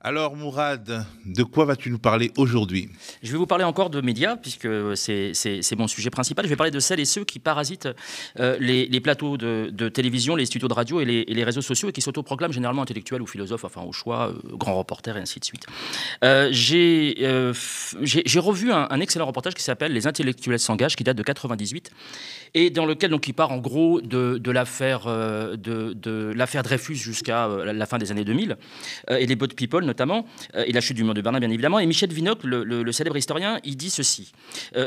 Alors Mourad, de quoi vas-tu nous parler aujourd'hui? Je vais vous parler encore de médias, puisque c'est mon sujet principal. Je vais parler de celles et ceux qui parasitent les plateaux de télévision, les studios de radio et les réseaux sociaux, et qui s'autoproclament généralement intellectuels ou philosophes, enfin au choix, grands reporters et ainsi de suite. J'ai revu un excellent reportage qui s'appelle « Les intellectuels s'engagent », qui date de 98, et dans lequel donc, il part en gros de l'affaire Dreyfus jusqu'à la fin des années 2000, et les Boat People notamment, et la chute du mur de Berlin bien évidemment. Et Michel Vinocq, le célèbre historien, il dit ceci.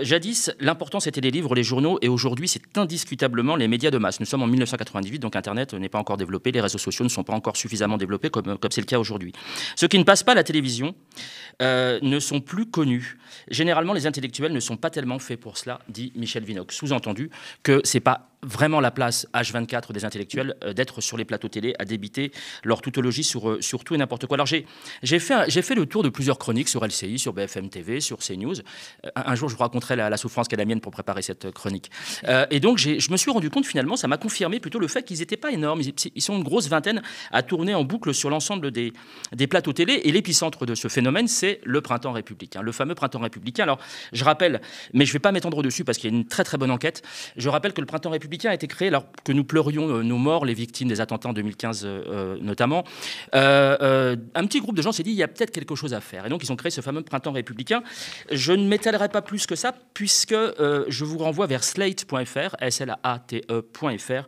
Jadis, l'important c'était les livres, les journaux, et aujourd'hui c'est indiscutablement les médias de masse. Nous sommes en 1998, donc Internet n'est pas encore développé, les réseaux sociaux ne sont pas encore suffisamment développés comme c'est le cas aujourd'hui. Ceux qui ne passent pas à la télévision ne sont plus connus. Généralement, les intellectuels ne sont pas tellement faits pour cela, dit Michel Vinocq. Sous-entendu que c'est pas vraiment la place H24 des intellectuels d'être sur les plateaux télé à débiter leur tautologie sur tout et n'importe quoi. Alors j'ai fait le tour de plusieurs chroniques sur LCI, sur BFM TV, sur CNews. Un jour, je vous raconterai la souffrance qu'est la mienne pour préparer cette chronique. Et donc, je me suis rendu compte, finalement, ça m'a confirmé plutôt le fait qu'ils n'étaient pas énormes. Ils sont une grosse vingtaine à tourner en boucle sur l'ensemble des plateaux télé. Et l'épicentre de ce phénomène, c'est le printemps républicain, le fameux printemps républicain. Alors, je rappelle, mais je ne vais pas m'étendre dessus parce qu'il y a une très très bonne enquête, je rappelle que le printemps républicain a été créé alors que nous pleurions nos morts, les victimes des attentats en 2015 notamment. Un petit groupe de gens s'est dit il y a peut-être quelque chose à faire. Et donc, ils ont créé ce fameux printemps républicain. Je ne m'étalerai pas plus que ça, puisque je vous renvoie vers slate.fr, slate.fr.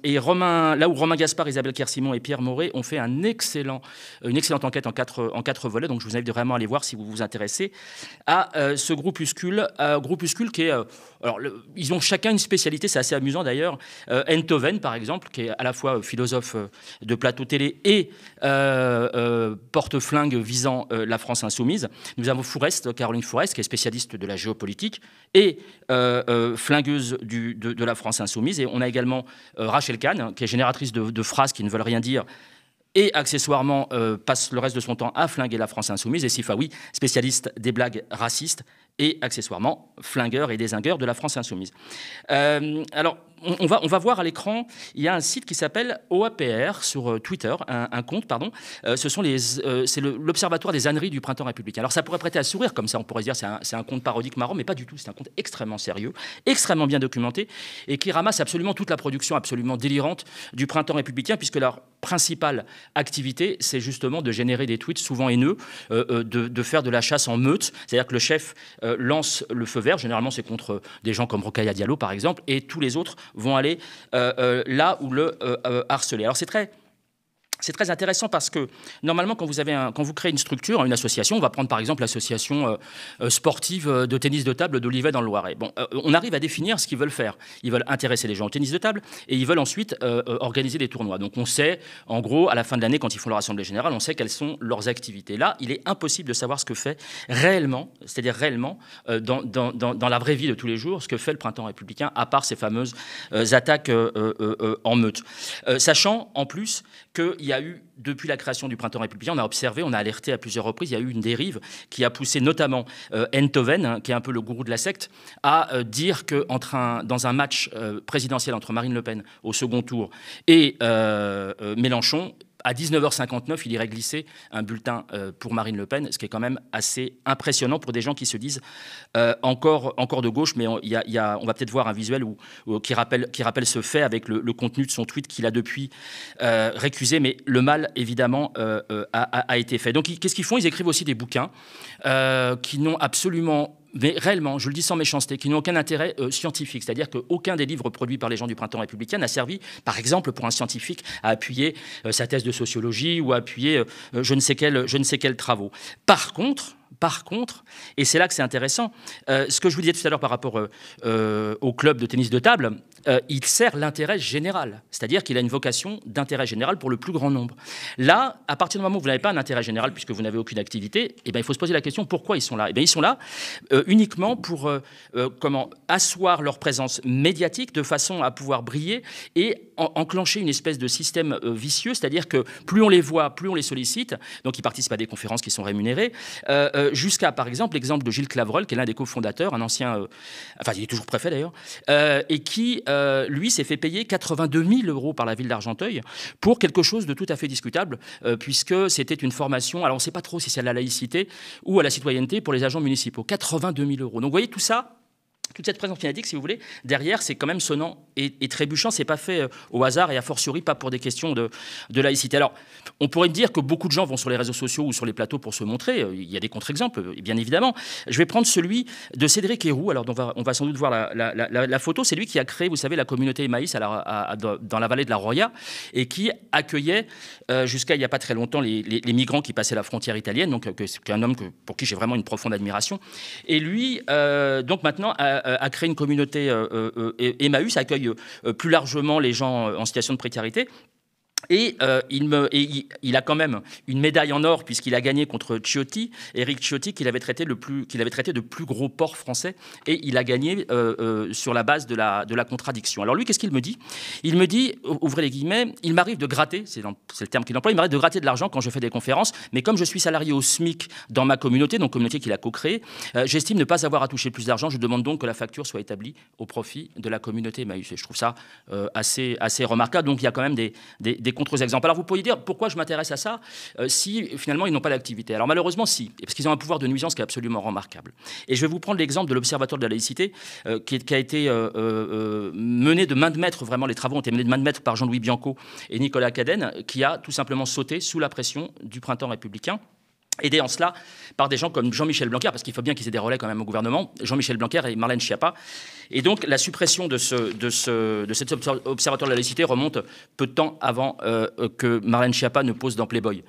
Et là où Romain Gaspard, Isabelle Kersimon et Pierre Moret ont fait une excellente enquête en quatre volets. Donc, je vous invite vraiment à aller voir si vous vous intéressez à ce groupuscule qui est... ils ont chacun une spécialité, c'est assez amusant d'ailleurs. Enthoven, par exemple, qui est à la fois philosophe de plateau télé et porte-flingue visant la France insoumise. Nous avons Caroline Fourest, qui est spécialiste de la géopolitique et flingueuse de la France insoumise. Et on a également Rachel Kahn, qui est génératrice de phrases qui ne veulent rien dire et accessoirement passe le reste de son temps à flinguer la France insoumise. Et Sifawi, spécialiste des blagues racistes et accessoirement flingueur et dézingueur de la France insoumise. Alors, on va voir à l'écran, il y a un site qui s'appelle OAPR sur Twitter, un compte, pardon. C'est l'Observatoire des âneries du printemps républicain. Alors ça pourrait prêter à sourire, comme ça on pourrait se dire c'est un compte parodique marrant, mais pas du tout. C'est un compte extrêmement sérieux, extrêmement bien documenté, et qui ramasse absolument toute la production absolument délirante du printemps républicain, puisque leur principale activité, c'est justement de générer des tweets souvent haineux, de faire de la chasse en meute. C'est-à-dire que le chef lance le feu vert, généralement c'est contre des gens comme Rokhaya Diallo par exemple, et tous les autres vont aller là où le harceler. Alors c'est très intéressant parce que normalement, quand vous créez une structure, une association, on va prendre par exemple l'association sportive de tennis de table d'Olivet dans le Loiret. Bon, on arrive à définir ce qu'ils veulent faire. Ils veulent intéresser les gens au tennis de table et ils veulent ensuite organiser des tournois. Donc on sait, en gros, à la fin de l'année, quand ils font leur assemblée générale, on sait quelles sont leurs activités. Là, il est impossible de savoir ce que fait réellement, c'est-à-dire réellement, dans la vraie vie de tous les jours, ce que fait le printemps républicain, à part ces fameuses attaques en meute. Sachant, en plus, qu'il y a eu, depuis la création du printemps républicain, on a observé, on a alerté à plusieurs reprises, il y a eu une dérive qui a poussé notamment Enthoven, qui est un peu le gourou de la secte, à dire que dans un match présidentiel entre Marine Le Pen au second tour et Mélenchon, à 19h59, il irait glisser un bulletin pour Marine Le Pen, ce qui est quand même assez impressionnant pour des gens qui se disent encore de gauche, mais on va peut-être voir un visuel qui rappelle ce fait avec le contenu de son tweet qu'il a depuis récusé, mais le mal, évidemment, a été fait. Donc, qu'est-ce qu'ils font? Ils écrivent aussi des bouquins qui n'ont absolument... mais réellement, je le dis sans méchanceté, qui n'ont aucun intérêt scientifique. C'est-à-dire qu'aucun des livres produits par les gens du printemps républicain n'a servi, par exemple, pour un scientifique à appuyer sa thèse de sociologie ou à appuyer je ne sais quels travaux. Par contre, et c'est là que c'est intéressant, ce que je vous disais tout à l'heure par rapport au club de tennis de table, il sert l'intérêt général. C'est-à-dire qu'il a une vocation d'intérêt général pour le plus grand nombre. Là, à partir du moment où vous n'avez pas un intérêt général, puisque vous n'avez aucune activité, eh bien, il faut se poser la question pourquoi ils sont là. Eh bien, ils sont là uniquement pour asseoir leur présence médiatique de façon à pouvoir briller et enclencher une espèce de système vicieux, c'est-à-dire que plus on les voit, plus on les sollicite, donc ils participent à des conférences qui sont rémunérées, jusqu'à, par exemple, l'exemple de Gilles Clavreul, qui est l'un des cofondateurs, un ancien... enfin, il est toujours préfet d'ailleurs, et qui lui, s'est fait payer 82 000 € par la ville d'Argenteuil pour quelque chose de tout à fait discutable, puisque c'était une formation, alors on ne sait pas trop si c'est à la laïcité ou à la citoyenneté pour les agents municipaux. 82 000 €. Donc vous voyez tout ça. Toute cette présence médiatique, si vous voulez, derrière, c'est quand même sonnant et trébuchant. C'est pas fait au hasard et a fortiori pas pour des questions de laïcité. Alors, on pourrait me dire que beaucoup de gens vont sur les réseaux sociaux ou sur les plateaux pour se montrer. Il y a des contre-exemples, bien évidemment. Je vais prendre celui de Cédric Héroux. Alors, on va sans doute voir la photo. C'est lui qui a créé, vous savez, la communauté Emmaüs dans la vallée de la Roya et qui accueillait, jusqu'à il n'y a pas très longtemps, les migrants qui passaient la frontière italienne. Donc, c'est un homme pour qui j'ai vraiment une profonde admiration. Et lui, donc maintenant, a créé une communauté Emmaüs, accueille plus largement les gens en situation de précarité. Et il a quand même une médaille en or puisqu'il a gagné contre Ciotti, Éric Ciotti, qu'il avait traité de plus gros porc français, et il a gagné sur la base de la contradiction. Alors lui, qu'est-ce qu'il me dit? Il me dit, ouvrez les guillemets, il m'arrive de gratter, c'est le terme qu'il emploie, il m'arrive de gratter de l'argent quand je fais des conférences, mais comme je suis salarié au SMIC dans ma communauté, donc communauté qu'il a co-créée, j'estime ne pas avoir à toucher plus d'argent. Je demande donc que la facture soit établie au profit de la communauté Emmaüs. Et je trouve ça assez remarquable. Donc il y a quand même des contre-exemples. Alors vous pourriez dire, pourquoi je m'intéresse à ça si finalement ils n'ont pas d'activité? Alors malheureusement si, parce qu'ils ont un pouvoir de nuisance qui est absolument remarquable. Et je vais vous prendre l'exemple de l'Observatoire de la laïcité qui a été mené de main de maître, vraiment les travaux ont été menés de main de maître par Jean-Louis Bianco et Nicolas Cadenne, qui a tout simplement sauté sous la pression du printemps républicain, aidé en cela par des gens comme Jean-Michel Blanquer, parce qu'il faut bien qu'ils aient des relais quand même au gouvernement, Jean-Michel Blanquer et Marlène Schiappa. Et donc la suppression de cet observatoire de la laïcité remonte peu de temps avant que Marlène Schiappa ne pose dans Playboy.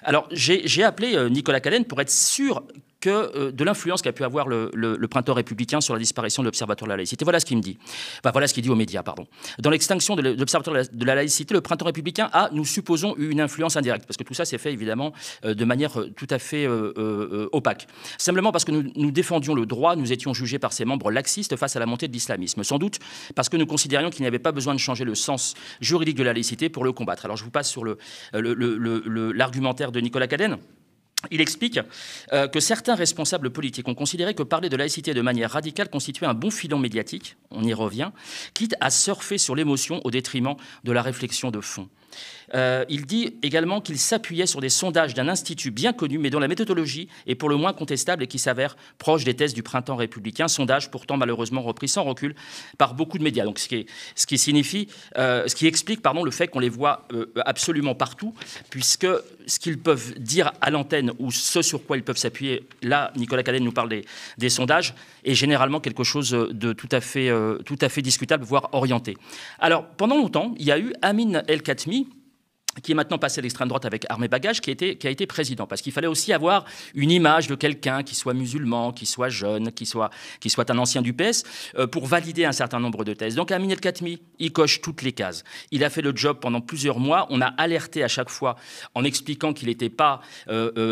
Alors j'ai appelé Nicolas Cadenne pour être sûr de l'influence qu'a pu avoir le printemps républicain sur la disparition de l'Observatoire de la laïcité. Voilà ce qu'il me dit. Enfin, voilà ce qu'il dit aux médias, pardon. Dans l'extinction de l'Observatoire de la laïcité, le printemps républicain a, nous supposons, eu une influence indirecte, parce que tout ça s'est fait évidemment de manière tout à fait opaque. Simplement parce que nous défendions le droit, nous étions jugés par ses membres laxistes face à la montée de l'islamisme. Sans doute parce que nous considérions qu'il n'y avait pas besoin de changer le sens juridique de la laïcité pour le combattre. Alors je vous passe sur l'argumentaire de Nicolas Cadenne. Il explique que certains responsables politiques ont considéré que parler de laïcité de manière radicale constituait un bon filon médiatique, on y revient, quitte à surfer sur l'émotion au détriment de la réflexion de fond. Il dit également qu'il s'appuyait sur des sondages d'un institut bien connu, mais dont la méthodologie est pour le moins contestable et qui s'avère proche des thèses du printemps républicain, sondage pourtant malheureusement repris sans recul par beaucoup de médias. Donc ce qui explique le fait qu'on les voit absolument partout, puisque ce qu'ils peuvent dire à l'antenne ou ce sur quoi ils peuvent s'appuyer, là Nicolas Cadenne nous parle des sondages, est généralement quelque chose de tout à fait discutable, voire orienté. Alors pendant longtemps, il y a eu Amin El-Khatmi, qui est maintenant passé à l'extrême droite avec Armée Bagage, qui a été président. Parce qu'il fallait aussi avoir une image de quelqu'un qui soit musulman, qui soit jeune, qui soit un ancien du PS, pour valider un certain nombre de thèses. Donc Amin El-Khatmi, il coche toutes les cases. Il a fait le job pendant plusieurs mois. On a alerté à chaque fois en expliquant qu'il n'était pas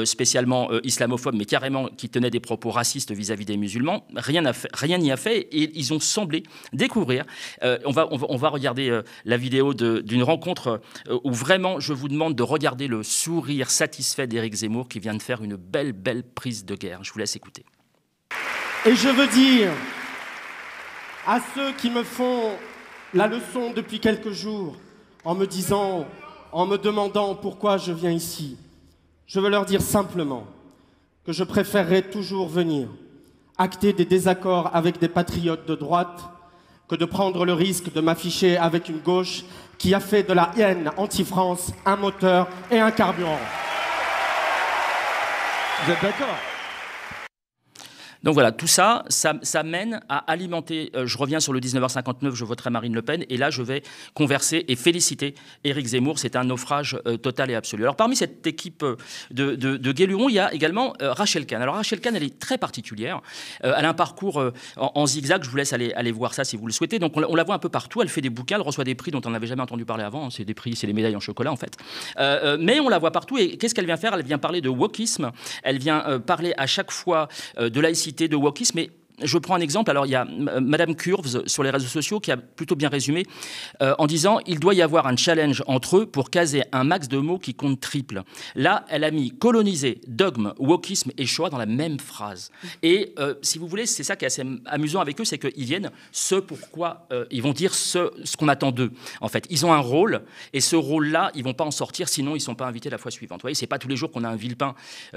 spécialement islamophobe, mais carrément qu'il tenait des propos racistes vis-à-vis des musulmans. Rien n'y a fait. Et ils ont semblé découvrir. On va regarder la vidéo d'une rencontre où vraiment je vous demande de regarder le sourire satisfait d'Éric Zemmour qui vient de faire une belle prise de guerre. Je vous laisse écouter. Et je veux dire à ceux qui me font la leçon depuis quelques jours en me demandant pourquoi je viens ici, je veux leur dire simplement que je préférerais toujours venir acter des désaccords avec des patriotes de droite que de prendre le risque de m'afficher avec une gauche qui a fait de la haine anti-France un moteur et un carburant. Vous êtes d'accord ? Donc voilà, tout ça mène à alimenter, je reviens sur le 19h59, je voterai Marine Le Pen, et là je vais converser et féliciter Éric Zemmour, c'est un naufrage total et absolu. Alors parmi cette équipe de Guéluron, il y a également Rachel Kahn. Alors Rachel Kahn, elle est très particulière, elle a un parcours en zigzag, je vous laisse aller voir ça si vous le souhaitez. Donc on la voit un peu partout, elle fait des bouquins, elle reçoit des prix dont on n'avait jamais entendu parler avant, c'est des prix, c'est les médailles en chocolat en fait. Mais on la voit partout, et qu'est-ce qu'elle vient faire? Elle vient parler de wokisme, elle vient parler à chaque fois de laïcité, de wokisme, mais je prends un exemple. Alors, il y a Madame Curves sur les réseaux sociaux qui a plutôt bien résumé en disant « Il doit y avoir un challenge entre eux pour caser un max de mots qui compte triple ». Là, elle a mis « colonisé, dogme, wokisme et Shoah » dans la même phrase. Et si vous voulez, c'est ça qui est assez amusant avec eux, c'est qu'ils viennent ce pourquoi ils vont dire ce qu'on attend d'eux. En fait, ils ont un rôle et ce rôle-là, ils vont pas en sortir, sinon ils ne sont pas invités la fois suivante. Vous voyez, c'est pas tous les jours qu'on a un Villepin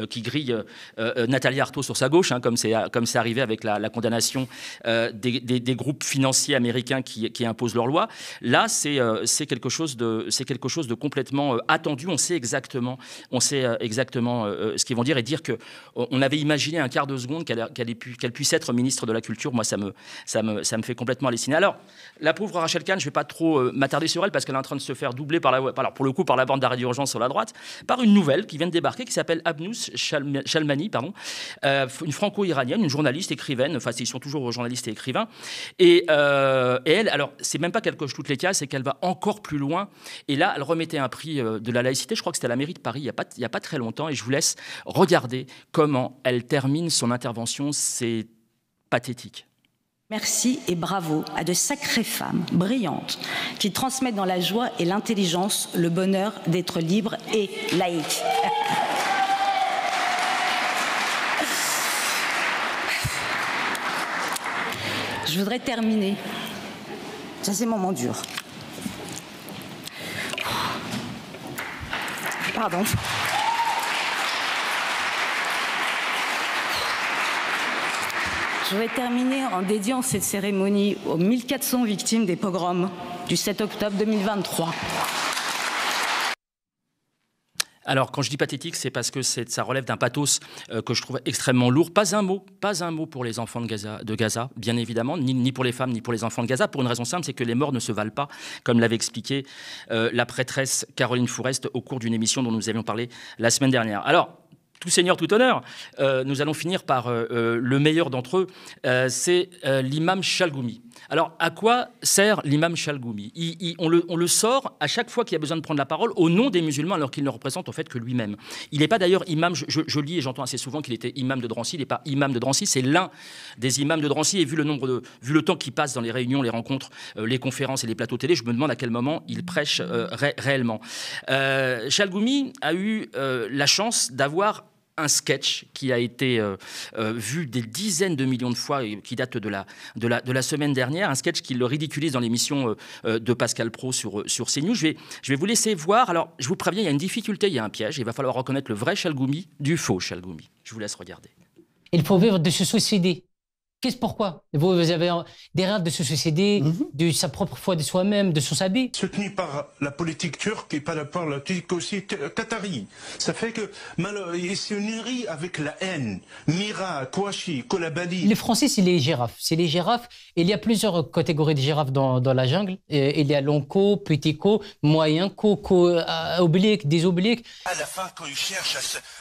qui grille Nathalie Arthaud sur sa gauche, hein, comme c'est arrivé avec la condamnation des groupes financiers américains qui imposent leurs lois. Là, c'est quelque chose de complètement attendu. On sait exactement ce qu'ils vont dire et dire qu'on avait imaginé un quart de seconde qu'elle puisse être ministre de la Culture. Moi, ça me fait complètement halluciner. Alors, la pauvre Rachel Kahn, je ne vais pas trop m'attarder sur elle parce qu'elle est en train de se faire doubler pour le coup par la bande d'arrêt d'urgence sur la droite, par une nouvelle qui vient de débarquer qui s'appelle Abnous Shalmani, une franco-iranienne, une journaliste, écrivaine, enfin ils sont toujours journalistes et écrivains, et elle, alors c'est même pas qu'elle coche toutes les cases, c'est qu'elle va encore plus loin, et là elle remettait un prix de la laïcité, je crois que c'était à la mairie de Paris il y a pas très longtemps, et je vous laisse regarder comment elle termine son intervention, c'est pathétique. Merci et bravo à de sacrées femmes brillantes qui transmettent dans la joie et l'intelligence le bonheur d'être libre et laïque. Je voudrais terminer. Ça, c'est un moment dur. Pardon. Je vais terminer en dédiant cette cérémonie aux 1400 victimes des pogroms du 7 octobre 2023. Alors, quand je dis pathétique, c'est parce que ça relève d'un pathos que je trouve extrêmement lourd. Pas un mot pour les enfants de Gaza, bien évidemment, ni pour les femmes, ni pour les enfants de Gaza, pour une raison simple, c'est que les morts ne se valent pas, comme l'avait expliqué la prêtresse Caroline Fourest au cours d'une émission dont nous avions parlé la semaine dernière. Alors, tout seigneur, tout honneur, nous allons finir par le meilleur d'entre eux, c'est l'imam Chalgoumi. Alors, à quoi sert l'imam Chalgoumi ? On le sort à chaque fois qu'il y a besoin de prendre la parole au nom des musulmans, alors qu'il ne représente en fait que lui-même. Il n'est pas d'ailleurs imam, je lis et j'entends assez souvent qu'il était imam de Drancy, il n'est pas imam de Drancy, c'est l'un des imams de Drancy, et vu le temps qu'il passe dans les réunions, les rencontres, les conférences et les plateaux télé, je me demande à quel moment il prêche réellement. Chalgoumi a eu la chance d'avoir un sketch qui a été vu des dizaines de millions de fois et qui date de la semaine dernière, un sketch qui le ridiculise dans l'émission de Pascal Praud sur CNews. Je vais vous laisser voir. Alors, je vous préviens, il y a une difficulté, il y a un piège. Il va falloir reconnaître le vrai Chalgoumi du faux Chalgoumi. Je vous laisse regarder. Il faut vivre de se suicider. Pourquoi vous avez des rêves de se suicider, de sa propre foi de soi-même, de son sabbat. Soutenu par la politique turque et par la politique aussi qatari. Ça fait que c'est une nourri avec la haine. Mira, Kouachi, Kolabali. Les Français, c'est les girafes. C'est les girafes. Il y a plusieurs catégories de girafes dans la jungle. Il y a long co, petit co, moyen co, oblique, des obliques. À la fin, quand il cherche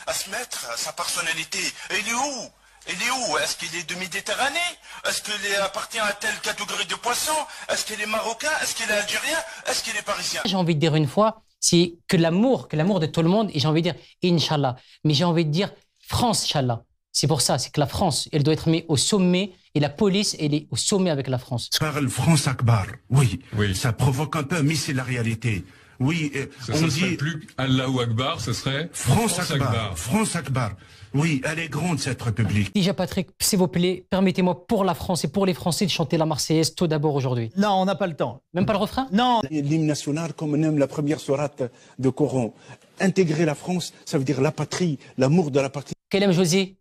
à se mettre sa personnalité, il est où ? Il est où? Est-ce qu'il est de Méditerranée? Est-ce qu'il appartient à telle catégorie de poissons? Est-ce qu'il est marocain? Est-ce qu'il est algérien? Est-ce qu'il est parisien? J'ai envie de dire une fois, c'est que l'amour de tout le monde, et j'ai envie de dire Inch'Allah. Mais j'ai envie de dire France, Inch'Allah. C'est pour ça, c'est que la France, elle doit être mise au sommet, et la police, elle est au sommet avec la France. Parle France Akbar, oui. Ça provoque un peu, mais c'est la réalité. Oui, on dit serait plus Allahu Akbar, ce serait France Akbar. France Akbar. Oui, elle est grande cette République. Déjà Patrick, s'il vous plaît, permettez-moi pour la France et pour les Français de chanter la Marseillaise tout d'abord aujourd'hui. Non, on n'a pas le temps. Même pas le refrain? Non. L'hymne national, comme on aime la première sourate de Coran. Intégrer la France, ça veut dire la patrie, l'amour de la patrie. Quel aime José?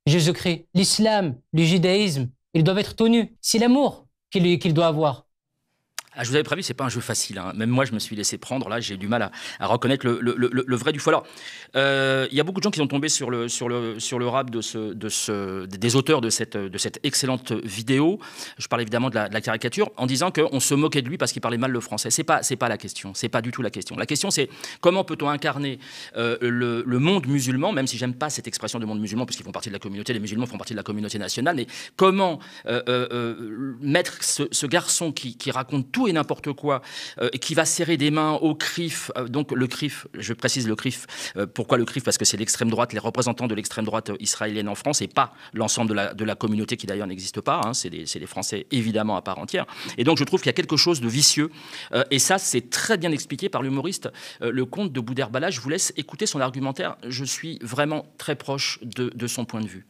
Jésus-Christ, l'islam, le judaïsme, ils doivent être tenus. C'est l'amour qu'il doit avoir. Ah, je vous avais prévu, c'est pas un jeu facile. Hein. Même moi, je me suis laissé prendre. Là, j'ai du mal à reconnaître le vrai du faux. Alors, il y a beaucoup de gens qui sont tombés sur le rap des auteurs de cette excellente vidéo. Je parle évidemment de la caricature, en disant qu'on se moquait de lui parce qu'il parlait mal le français. C'est pas la question. C'est pas du tout la question. La question, c'est comment peut-on incarner le monde musulman, même si j'aime pas cette expression de monde musulman, parce qu'ils font partie de la communauté, les musulmans font partie de la communauté nationale, mais comment mettre ce garçon qui raconte tout tout et n'importe quoi, qui va serrer des mains au CRIF. Donc le CRIF, je précise le CRIF. Pourquoi le CRIF? Parce que c'est l'extrême droite, les représentants de l'extrême droite israélienne en France, et pas l'ensemble de la communauté qui d'ailleurs n'existe pas. Hein, c'est des Français évidemment à part entière. Et donc je trouve qu'il y a quelque chose de vicieux. Et ça, c'est très bien expliqué par l'humoriste le comte de Boudherbala. Je vous laisse écouter son argumentaire. Je suis vraiment très proche de son point de vue.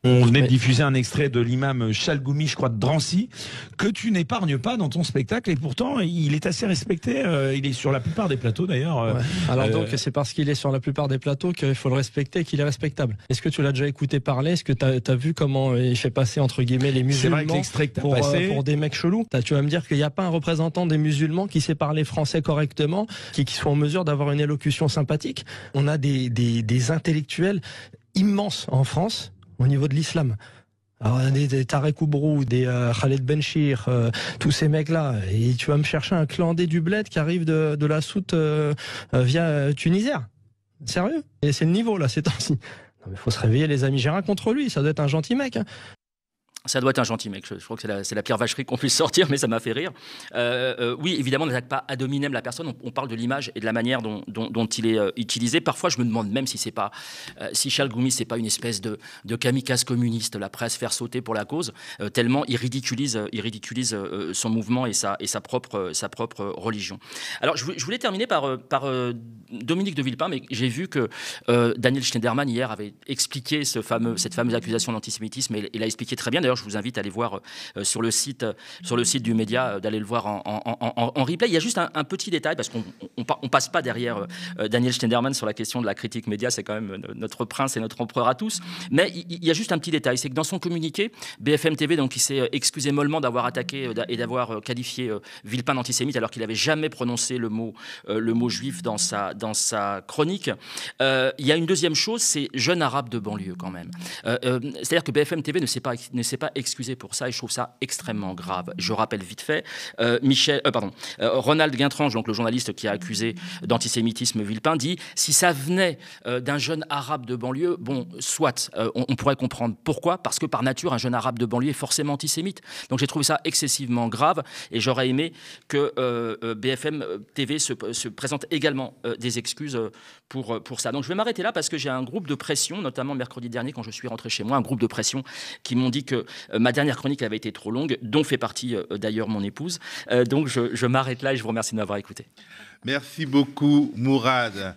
On venait de diffuser un extrait de l'imam Chalgoumi, je crois, de Drancy, que tu n'épargnes pas dans ton spectacle, et pourtant il est assez respecté, il est sur la plupart des plateaux d'ailleurs. Ouais. Alors donc c'est parce qu'il est sur la plupart des plateaux qu'il faut le respecter et qu'il est respectable. Est-ce que tu l'as déjà écouté parler? Est-ce que tu as vu comment il fait passer entre guillemets les musulmans pour des mecs chelous? Tu vas me dire qu'il n'y a pas un représentant des musulmans qui sait parler français correctement, qui soit en mesure d'avoir une élocution sympathique? On a des intellectuels immenses en France au niveau de l'islam. Alors, des Tarek Oubrou, des Khaled Benchir, tous ces mecs-là. Et tu vas me chercher un clandé du bled qui arrive de la soute via Tunisair. Sérieux? Et c'est le niveau, là, ces temps-ci. Non, mais faut se réveiller, les amis. J'ai rien contre lui. Ça doit être un gentil mec. Hein. Ça doit être un gentil mec. Je crois que c'est la pire vacherie qu'on puisse sortir, mais ça m'a fait rire. Oui, évidemment, on n'attaque pas ad hominem la personne. On parle de l'image et de la manière dont il est utilisé. Parfois, je me demande même si c'est pas si Chalgoumi, c'est pas une espèce de kamikaze communiste, la presse faire sauter pour la cause, tellement il ridiculise son mouvement et sa propre religion. Alors, je voulais terminer par Dominique de Villepin, mais j'ai vu que Daniel Schneiderman hier avait expliqué cette fameuse accusation d'antisémitisme, et il a expliqué très bien. D'ailleurs, je vous invite à aller voir sur le site du média, d'aller le voir en replay. Il y a juste un petit détail, parce qu'on passe pas derrière Daniel Schneiderman sur la question de la critique média, c'est quand même notre prince et notre empereur à tous. Mais il y a juste un petit détail, c'est que dans son communiqué, BFM TV, donc, il s'est excusé mollement d'avoir attaqué et d'avoir qualifié Villepin d'antisémite, alors qu'il n'avait jamais prononcé le mot juif dans sa chronique. Il y a une deuxième chose, c'est jeune arabe de banlieue quand même. C'est-à-dire que BFM TV ne s'est pas excusé pour ça, et je trouve ça extrêmement grave. Je rappelle vite fait, Ronald Guintrange, donc le journaliste qui a accusé d'antisémitisme Villepin, dit « Si ça venait d'un jeune arabe de banlieue, bon, soit, on pourrait comprendre pourquoi, parce que par nature, un jeune arabe de banlieue est forcément antisémite. » Donc j'ai trouvé ça excessivement grave, et j'aurais aimé que BFM TV se présente également des excuses pour ça. Donc je vais m'arrêter là, parce que j'ai un groupe de pression, notamment mercredi dernier quand je suis rentré chez moi, un groupe de pression qui m'ont dit que ma dernière chronique avait été trop longue, dont fait partie d'ailleurs mon épouse. Donc je m'arrête là et je vous remercie de m'avoir écouté. Merci beaucoup, Mourad.